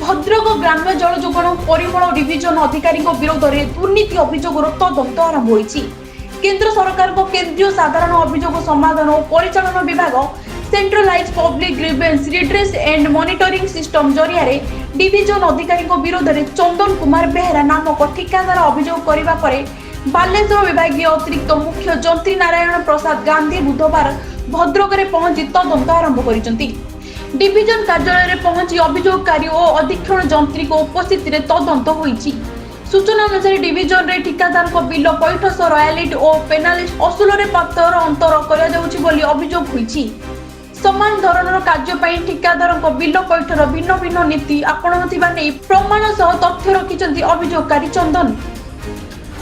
भद्रक ग्राम्य जल जोगाण परिमल डिविजन अधिकारी विरोध में दुर्नीति अभियोग तदंत आरंभ होइछि। केंद्र सरकार को केंद्रीय साधारण अभियोग समाधान और परिचालन विभाग centralise public grievance redress and monitoring system जरिया डिविजन अधिकारी विरोध में चंदन कुमार बेहेरा नामक ठिकादार अभियोग करने पर बालेश्वर विभागीय अतिरिक्त मुख्य जंत्री नारायण प्रसाद गांधी बुधवार भद्रक में पहुंची तदंत आरंभ कर डिविजन कार्यालय में पहुंची अभियोगकारी और अधीक्षण जंत्री को उपस्थित तदंत होइछि। सूचना अनुसार डिविजन रे ठिकादार को बिल पैठ सह रॉयल्टी और पेनाल्टी असूल रे पातर अंतर करा जाउछि बोली अभियोग होइछि। समान धरणर कार्य पई ठिकादार को बिल पैठर भिन्न भिन्न नीति आपणुथिबा नै प्रमाण सह तथ्य रखिछन्ति अभियोगकारी चंदन।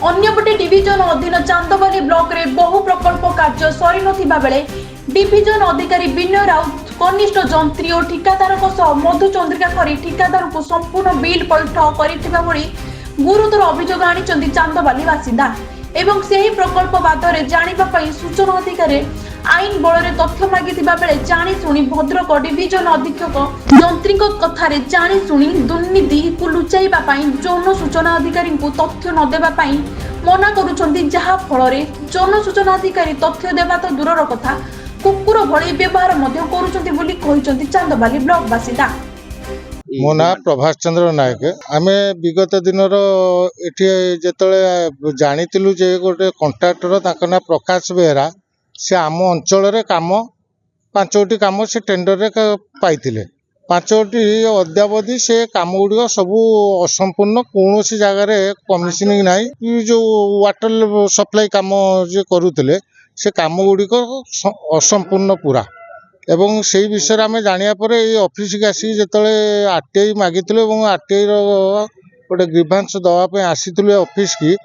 अन्यपटे डिविजन अधीन चांदबाली ब्लॉक रे बहु प्रकल्प कार्य सरी नथिबा बेले डिविजन अधिकारी विनय राउत कनिष्ठ जंत्री और ठिकादार मधु चंद्रिका कर ठिकादार को संपूर्ण बिल पैठ कर गुरुतर अभियोग आनी चांदबाली बासिंदा एवं सही प्रकल्प बादरे जानिबा सूचना अधिकारी आईन बल तथ्य मागिथिबा बेले जानी भद्रक डिविजन अधीक्षक जंत्री कथार जानी दुर्नीति को लुचाइबा जन सूचना अधिकारी को तथ्य न देबा मना करुछन्ति, जहा फल जन सूचना अधिकारी तथ्य देबा तो दूरर कथा कुकुर भली व्यवहार करुछन्ति बोली कहिसन्ति चांदबाली ब्लॉक बासिंदा। मो ना प्रभाष चंद्र नायक। आमे विगत दिनर एठी जेतले जानितिलु जे गोटे कॉन्ट्रैक्टर ताका ना प्रकाश बेहेरा से आम अंचल रे काम 5टी काम से टेंडर रे पाइथिले। 5टी अद्यावधि से काम गुड़िक सबू असंपूर्ण कौन सी जगार कमिशनिंग नाई जो वाटर सप्लाई काम जे करुले से काम गुड़िक असंपूर्ण पूरा एवं से विषय आम जाना ऑफिस की आसिक जिते आरटीआई मागिलु आरटीआई गोटे ग्रीभांस दवाई आसी ऑफिस की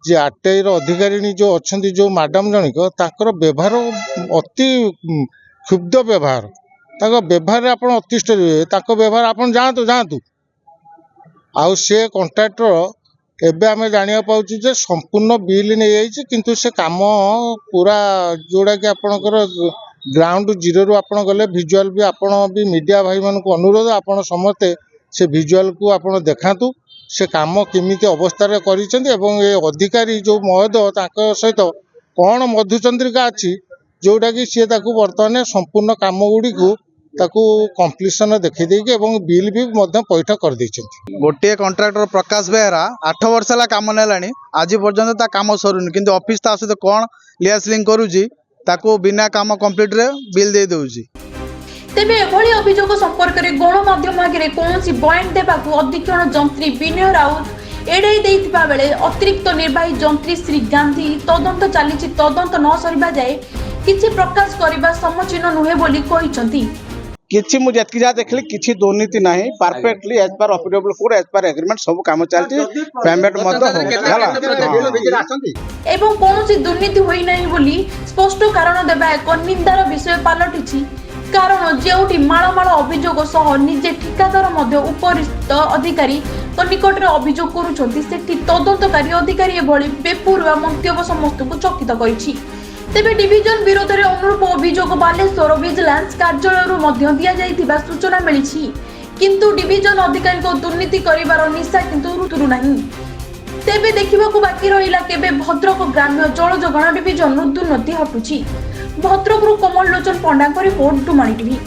जे आरटीआई अधिकारी जो अच्छा जो मैडम जनिक व्यवहार अति क्षुब्ध व्यवहार व्यवहार आप अतिष्ठ व्यवहार आप जातु जातु आउ से कॉन्ट्रैक्टर एबे आमे जानिया पाउची जे संपूर्ण बिल नै आइछि किंतु से काम पूरा जोड़ा कि आपनकर ग्राउंड जीरो रु आपन गले विजुअल भी आपन भी मीडिया भाई मान को अनुरोध आपन समते से विजुअल को आपन देखातु से काम केमिति अवस्था रे करिसेंती एवं ए अधिकारी जो महोदय ताक सहित कोन मधुचंद्रिका अछि जोड़ा कि सी ताकू वर्तमान संपूर्ण काम गुडी को ताकू कंप्लीशन देखि देके एवं बिल भी मध्य पैठ कर दैछन्ती। गोटे कॉन्ट्रैक्टर प्रकाश बेहेरा 8 वर्ष ला काम नेलानी आज पर्यंत ता काम सरुनी किंतु ऑफिस ता सहित कोन लियासलिंग करूजी ताकू बिना काम कंप्लीट रे बिल दे दउजी। तेबे एभली अभियोग संपर्क रे गणमाध्यम आगे कोनसी बयान देबाकू अधीक्षण जंत्री विनय राउत एड़ाई देइथिबा बेले अतिरिक्त निर्वाही जंत्री श्री गांधी तदंत चलीछि तदंत न सरिबा जाय किछि प्रकाश करबा समचिन नुहे बोली कहिसंती। किछि मु जतकी जा देखली किछि दुर्नीति नाही परफेक्टली एज पर ऑफिडेबल कोड एज पर एग्रीमेंट सब काम चलती पेमेंट मत हो एवं कोनसी दुर्नीति होई नाही बोली स्पष्ट कारण देबा एक निंदार विषय पालटिछि। कारण जेउठी माळमाळ अभियोग सह निजे ठिकादार मध्य उपरिस्थ अधिकारी तो निकट रे अभियोग करूछन्ति सेठी तदंतकारी अधिकारी एभली बेपुरवा मंतव्य समस्त को चकित करिछि। तेबे डिविजन विरोध में अनुरूप अभियोग बालेश्वर विजिलेंस कार्यालय दिया जाइथिबा सूचना मिली किंतु डिविजन अधिकारी को दुर्नीति करिवार निशा किंतु रुतुरु नहीं। तेबे देखिबाकू बाकी रहिला केबे भद्रक ग्राम्य जल जोगाण डिविजन दुर्नीति हटुछि। भद्रकरू कमल लोचन पंडा रिपोर्ट डुमाणी टीवी।